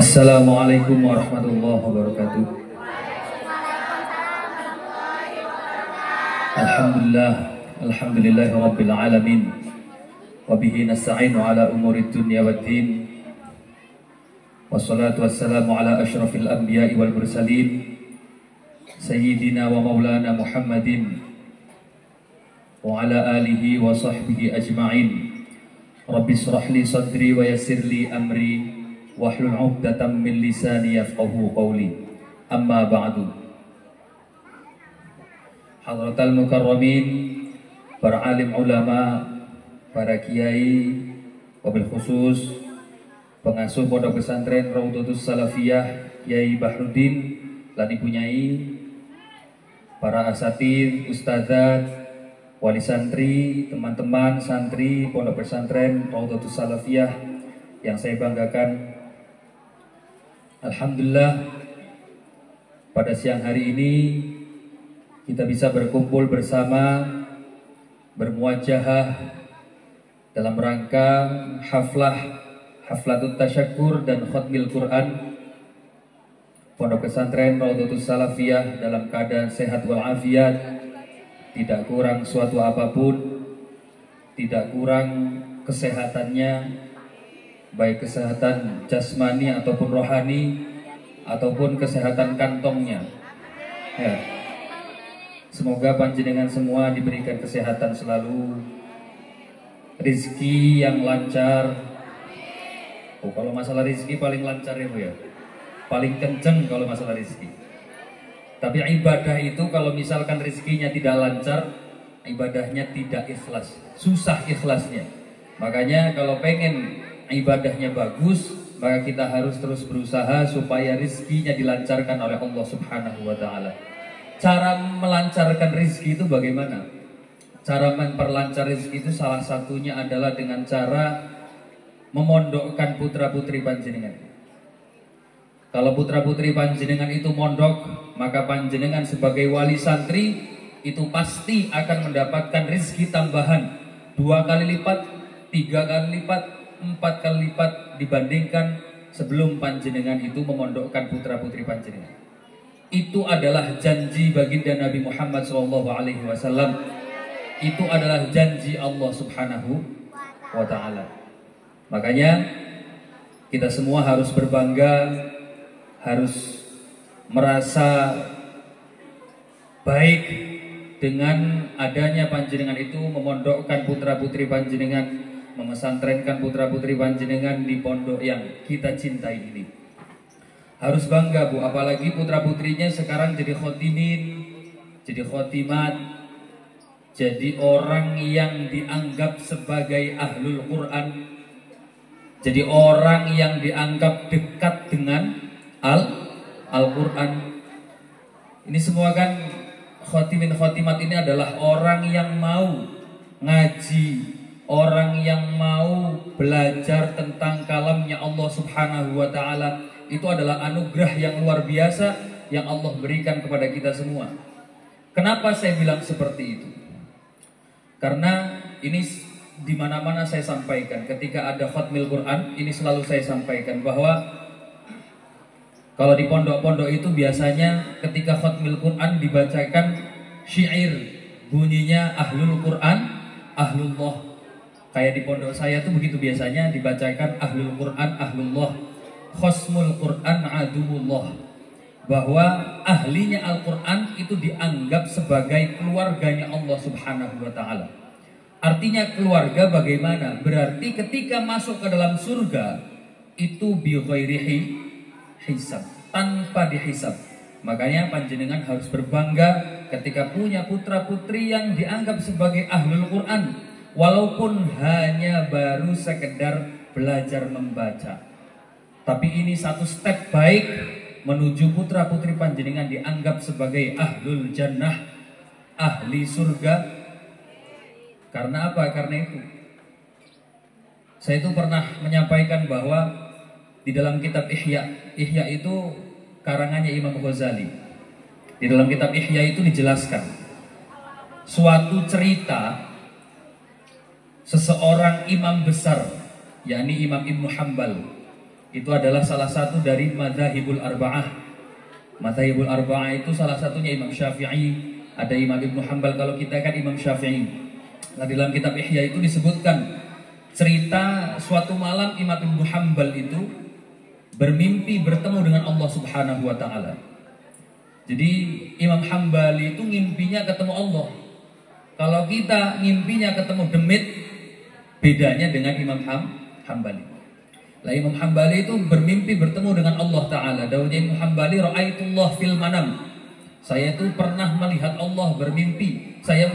Assalamualaikum warahmatullahi wabarakatuh. Alhamdulillah, alhamdulillahi rabbil alamin. Wa bihi nasta'inu ala umurid dunya waddin. Wassalatu wassalamu ala asyrafil anbiya'i wal mursalin Sayyidina wa maulana Muhammadin wa ala alihi wa sahbihi ajma'in. Rabbi israh li sadri wa yassir li amri wahlul 'uqdatam min lisani yafqahu qawli. Amma ba'du. Hadratal mukarramin, para alim ulama, para kiai, wabil khusus pengasuh pondok pesantren Raudhatus Salafiyah Kiai Bahrudin lan ibu nyai, para asatidz, ustadzat, wali santri, teman-teman santri pondok pesantren Raudhatus Salafiyah yang saya banggakan. Alhamdulillah, pada siang hari ini kita bisa berkumpul bersama, bermuajahah dalam rangka haflatut tasyakkur dan khatmil Quran pondok pesantren Raudhatus Salafiyah dalam keadaan sehat walafiat, tidak kurang suatu apapun, tidak kurang kesehatannya, baik kesehatan jasmani ataupun rohani ataupun kesehatan kantongnya ya. Semoga panjenengan semua diberikan kesehatan selalu, rizki yang lancar. Kalau masalah rizki paling lancar ya Bu ya, paling kenceng kalau masalah rizki. Tapi ibadah itu kalau misalkan rizkinya tidak lancar, ibadahnya tidak ikhlas, susah ikhlasnya. Makanya kalau pengen ibadahnya bagus, maka kita harus terus berusaha supaya rizkinya dilancarkan oleh Allah Subhanahu wa Ta'ala. Cara melancarkan rizki itu bagaimana? Cara memperlancar rizki itu salah satunya adalah dengan cara memondokkan putra-putri panjenengan. Kalau putra-putri panjenengan itu mondok, maka panjenengan sebagai wali santri itu pasti akan mendapatkan rizki tambahan 2 kali lipat, 3 kali lipat, 4 kali lipat dibandingkan sebelum panjenengan itu memondokkan putra-putri panjenengan. Itu adalah janji baginda Nabi Muhammad SAW. Itu adalah janji Allah Subhanahu wa Ta'ala. Makanya kita semua harus berbangga, harus merasa baik dengan adanya panjenengan itu memondokkan putra-putri panjenengan, memesantrenkan putra-putri panjenengan di pondok yang kita cintai ini. Harus bangga Bu, apalagi putra-putrinya sekarang jadi khotimin, jadi khotimat, jadi orang yang dianggap sebagai ahlul Quran, jadi orang yang dianggap dekat dengan Al-Quran. Ini semua kan khotimin khotimat ini adalah orang yang mau ngaji, orang yang mau belajar tentang kalamnya Allah Subhanahu wa Ta'ala. Itu adalah anugerah yang luar biasa yang Allah berikan kepada kita semua. Kenapa saya bilang seperti itu? Karena ini di mana-mana saya sampaikan, ketika ada khatmil Quran, ini selalu saya sampaikan bahwa kalau di pondok-pondok itu biasanya ketika khatmil Quran dibacakan syair, bunyinya ahlul Quran, ahlullah. Kayak di pondok saya tuh begitu biasanya dibacakan ahlul Quran, ahlullah, khosmul Quran, aduullah. Bahwa ahlinya Al-Quran itu dianggap sebagai keluarganya Allah Subhanahu wa Ta'ala. Artinya keluarga bagaimana? Berarti ketika masuk ke dalam surga itu bi ghairihi hisab, tanpa dihisab. Makanya panjenengan harus berbangga ketika punya putra-putri yang dianggap sebagai ahlul Quran, walaupun hanya baru sekedar belajar membaca. Tapi ini satu step baik menuju putra-putri panjenengan dianggap sebagai ahlul jannah, ahli surga. Karena apa? Karena itu saya itu pernah menyampaikan bahwa di dalam kitab Ihya itu karangannya Imam Ghazali. Di dalam kitab Ihya itu dijelaskan suatu cerita seseorang imam besar, yakni Imam Ibnu Hanbal. Itu adalah salah satu dari madzhabul arba'ah. Madzhabul arba'ah itu salah satunya Imam Syafi'i, ada Imam Ibnu Hanbal, kalau kita kan Imam Syafi'i. Nah, dalam kitab Ihya itu disebutkan cerita suatu malam Imam Ibnu Hanbal itu bermimpi bertemu dengan Allah Subhanahu wa taala. Jadi Imam Hambali itu ngimpinya ketemu Allah. Kalau kita ngimpinya ketemu demit, bedanya dengan Imam Hambali. Lah Imam Hambali itu bermimpi bertemu dengan Allah taala. Dawuhnya Imam Hambali, ra'aitullah fil manam. Saya itu pernah melihat Allah bermimpi. Saya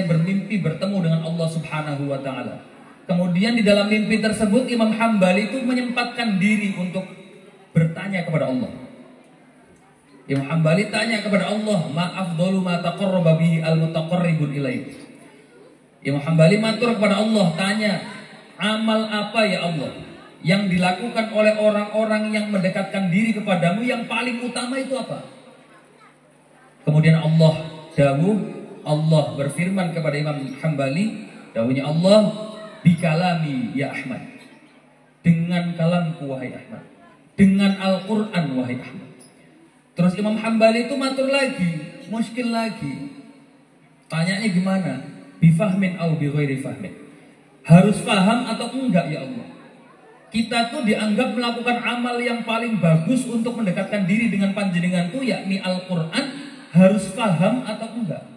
bermimpi bertemu dengan Allah Subhanahu wa taala. Kemudian di dalam mimpi tersebut Imam Hambali itu menyempatkan diri untuk bertanya kepada Allah. Imam Hambali tanya kepada Allah, ma afdalu ma taqarraba bihi al-mutaqarribun ilaih. Imam Hambali matur kepada Allah, tanya, amal apa ya Allah yang dilakukan oleh orang-orang yang mendekatkan diri kepadamu yang paling utama itu apa? Kemudian Allah berfirman kepada Imam Hambali, dawuhnya Allah, bikalami ya Ahmad, dengan kalamku wahai Ahmad, dengan Al-Quran wahai Ahmad. Terus Imam Hambali itu matur lagi, muskil lagi. Tanyanya gimana? Bifahmin au bi ghairi fahmin. Harus paham atau enggak ya Allah? Kita tuh dianggap melakukan amal yang paling bagus untuk mendekatkan diri dengan panjenengan tuh yakni Al-Quran, harus paham atau enggak?